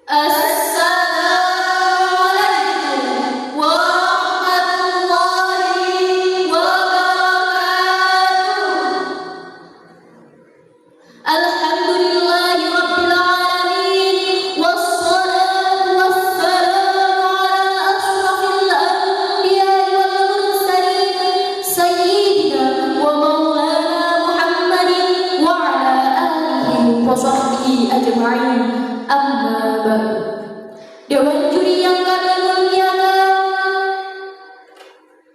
Assalamualaikum warahmatullahi wabarakatuh. Alhamdulillahi rabbil alamin, wassalatu wassalamu ala ashrafil anbiya'i wal mursalin, sayyidina wa maulana Muhammadin wa ala alihi wa sahbihi ajma'in. Amma ba'du. Dewan juri yang kami muliakan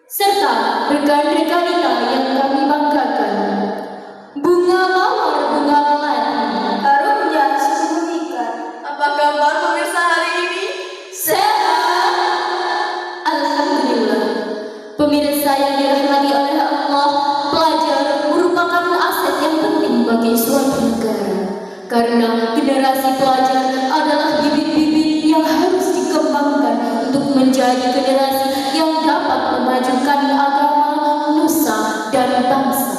serta rekan-rekan kita yang kami banggakan, bunga mawar, bunga melati, Harumnya sungguh ikan. Apa kabar pemirsa hari ini? sehat. Alhamdulillah. Pemirsa yang dirahmati oleh Allah, pelajar merupakan aset yang penting bagi suatu negara. Karena generasi pelajar adalah bibit-bibit yang harus dikembangkan untuk menjadi generasi yang dapat memajukan agama, nusa, dan bangsa.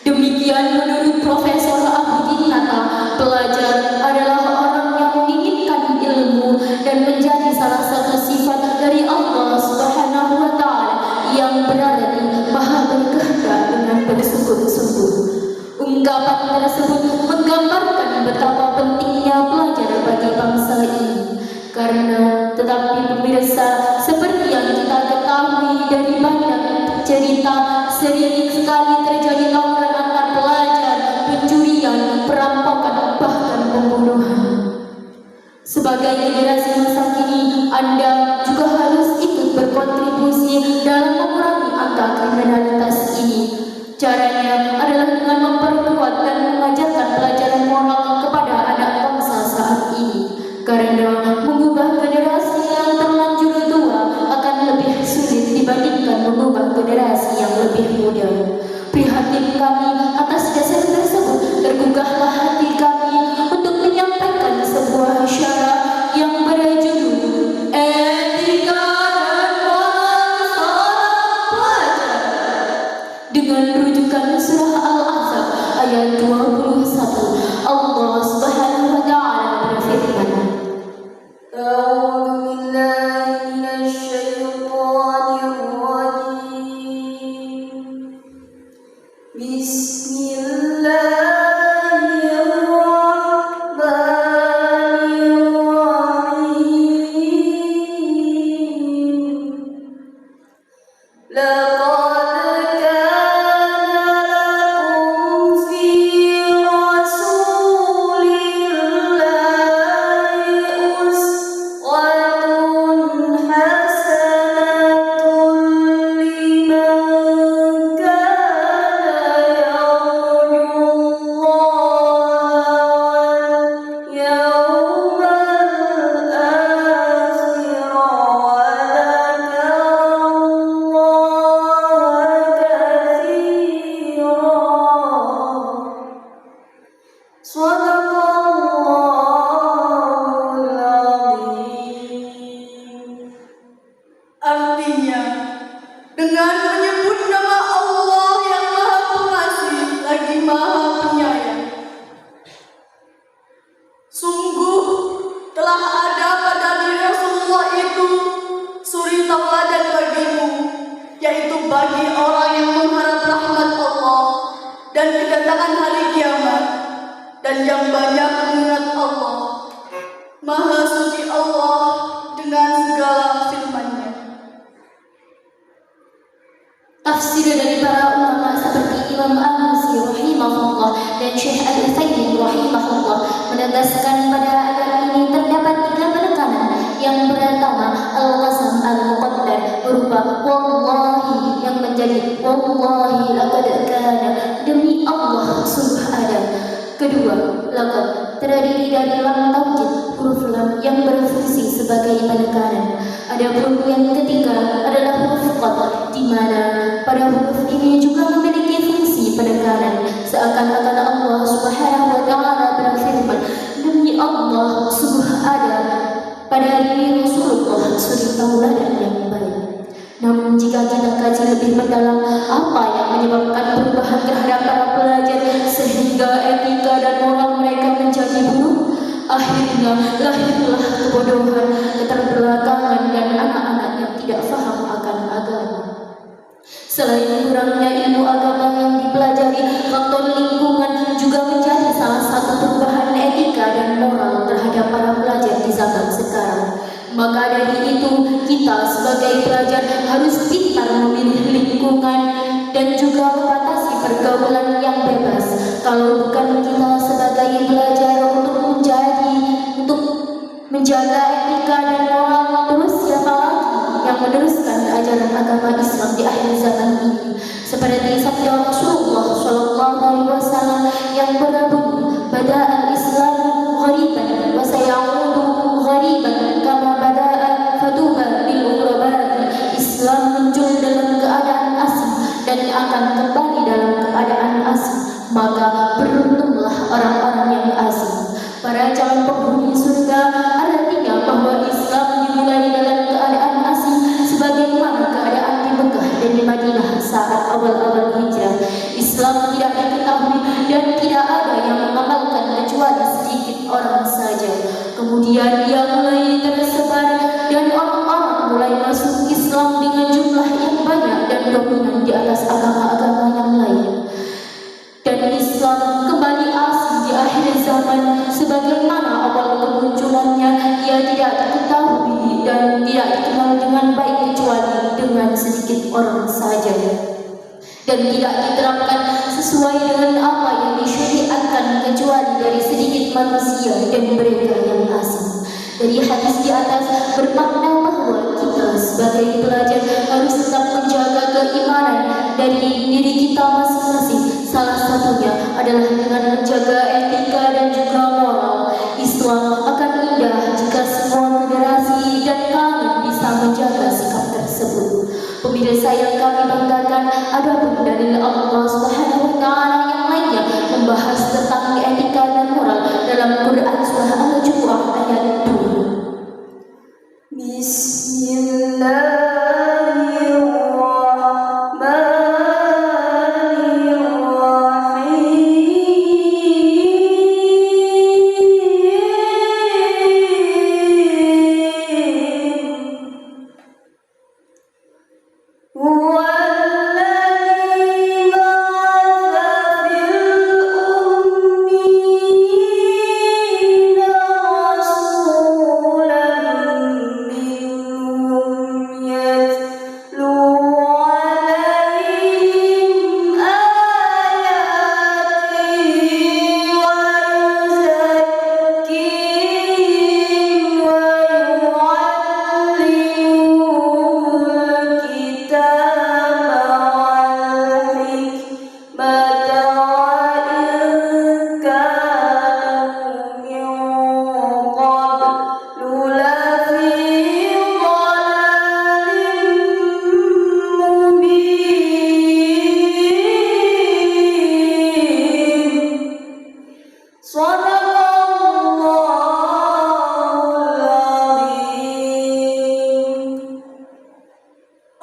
Demikian menurut Profesor Abidin Nata, pelajar adalah orang yang menginginkan ilmu dan menjadi salah satu sifat dari Allah Subhanahu wa Ta'ala yang berarti Maha berkehendak dengan bersungguh-sungguh. Ungkapan tersebut menggambarkan betapa pentingnya belajar bagi bangsa ini. Karena tetapi pemirsa, seperti yang kita ketahui dari banyak cerita, sering sekali terjadi tawuran antar pelajar, pencurian, perampokan, bahkan pembunuhan. Sebagai generasi masa kini, Anda juga harus ikut berkontribusi dalam mengurangi angka kriminalitas ini. Caranya adalah dengan memperkuat dan mengajarkan pelajaran moral kepada anak bangsa saat ini. Karena mengubah generasi yang terlanjur tua akan lebih sulit dibandingkan mengubah generasi yang lebih muda. Prihatin kami atas dasar tersebut, tergugahlah hati kami untuk menyampaikan sebuah syarat yang berjudul Etika dan Moral Seorang Pelajar, dengan rujukan surah Al-Ahzab ayat 21. Allah Subhanahu wa Ta'ala berfirman, A'udzu billahi minasyaitonir rajim. Bismillahirrahmanirrahim. Laqad kana lakum fi rasulillahi uswatun hasanatun liman kana yarjullaha wal yawmal akhir wa Shadaqallahul Azim. Artinya, dengan menyebut nama Allah yang Maha Pengasih lagi Maha Penyayang, sungguh telah ada pada diri Rasulullah itu suri tauladan bagimu, yaitu bagi orang yang mengharap rahmat Allah dan kedatangan hari kiamat, dan yang banyak mengingat Allah. Maha suci Allah dengan segala firman-Nya. tafsir dari para ulama seperti Imam Al-Musi rahimahullah dan Syekh Al-Utsaimin rahimahullah menegaskan pada ayat ini terdapat 3 penekanan. Yang pertama, al-qasam al-muqaddar berupa wallahi yang menjadi wallahi laqad kana, demi Allah sungguh ada. Kedua, laqad terdiri dari lam taukid, huruf lam yang berfungsi sebagai penekanan. Adapun yang ketiga adalah huruf qad, di mana pada huruf ini juga memiliki fungsi penekanan, seakan-akan Allah Subhanahu wa Ta'ala berfirman, demi Allah sungguh ada pada diri Rasulullah suri tauladan yang baik. Namun jika kita kaji lebih mendalam apa yang menyebabkan perubahan terhadap para pelajar sehingga etika dan moral mereka menjadi buruk, Akhirnya lahirlah kebodohan, keterbelakangan, dan anak-anak yang tidak faham akan agama. Selain kurangnya ilmu agama yang dipelajari, faktor lingkungan juga menjadi salah satu perubahan etika dan moral terhadap para pelajar di zaman sekarang. Maka dari itu, kita sebagai pelajar harus pintar memilih lingkungan dan juga membatasi pergaulan yang bebas. Kalau bukan kita sebagai pelajar untuk menjaga etika dan moral, terus siapa lagi yang meneruskan ajaran agama Islam di akhir zaman ini? Seperti sabda Rasulullah SAW yang berbunyi, "Bada'al Islam ghariban wa sayaudu ghariban kama bada'a faduba lil ghurabai." Islam muncul dalam keadaan asing dan akan kembali dalam keadaan asing. Maka beruntunglah orang-orang yang asing. Para calon penghuni surga artinya bahwa Islam dimulai dalam keadaan asing, sebagaimana keadaan di Mekah dan di Madinah saat awal-awal hijrah. Islam tidak diketahui dan tidak ada yang mengamalkan kecuali sedikit orang saja. Kemudian ia mulai tersebar dan orang-orang mulai masuk Islam dengan jumlah yang banyak dan dominan di atas agama-agama yang lain. Dan Islam kembali asing di akhir zaman. Sebagaimana awal kemunculannya, ia tidak diketahui dan tidak dikenal dengan baik kecuali dengan sedikit orang saja, dan tidak diterapkan sesuai dengan apa yang disyariatkan kecuali dari sedikit manusia dan mereka yang asing. Dari hadis di atas bermakna bahwa kita sebagai pelajar harus tetap menjaga keimanan dari diri kita masing-masing. Salah satunya adalah dengan menjaga etika dan juga moral. Islam akan indah jika semua generasi dan kalangan bisa menjaga sikap tersebut. Pemirsa yang kami banggakan, adapun dari Allah Subhanahu wa taala yang lainnya membahas tentang etika dan moral dalam Quran surah Al-Jumu'ah ayat 2.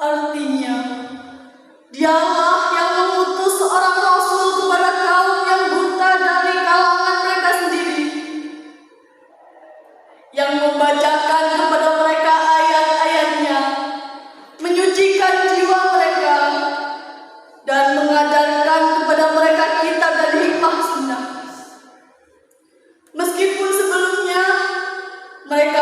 Artinya, dialah yang mengutus seorang rasul kepada kaum yang buta dari kalangan mereka sendiri, yang membacakan kepada mereka ayat-ayatnya, menyucikan jiwa mereka, dan mengajarkan kepada mereka kitab dan hikmah sunnah. Meskipun sebelumnya mereka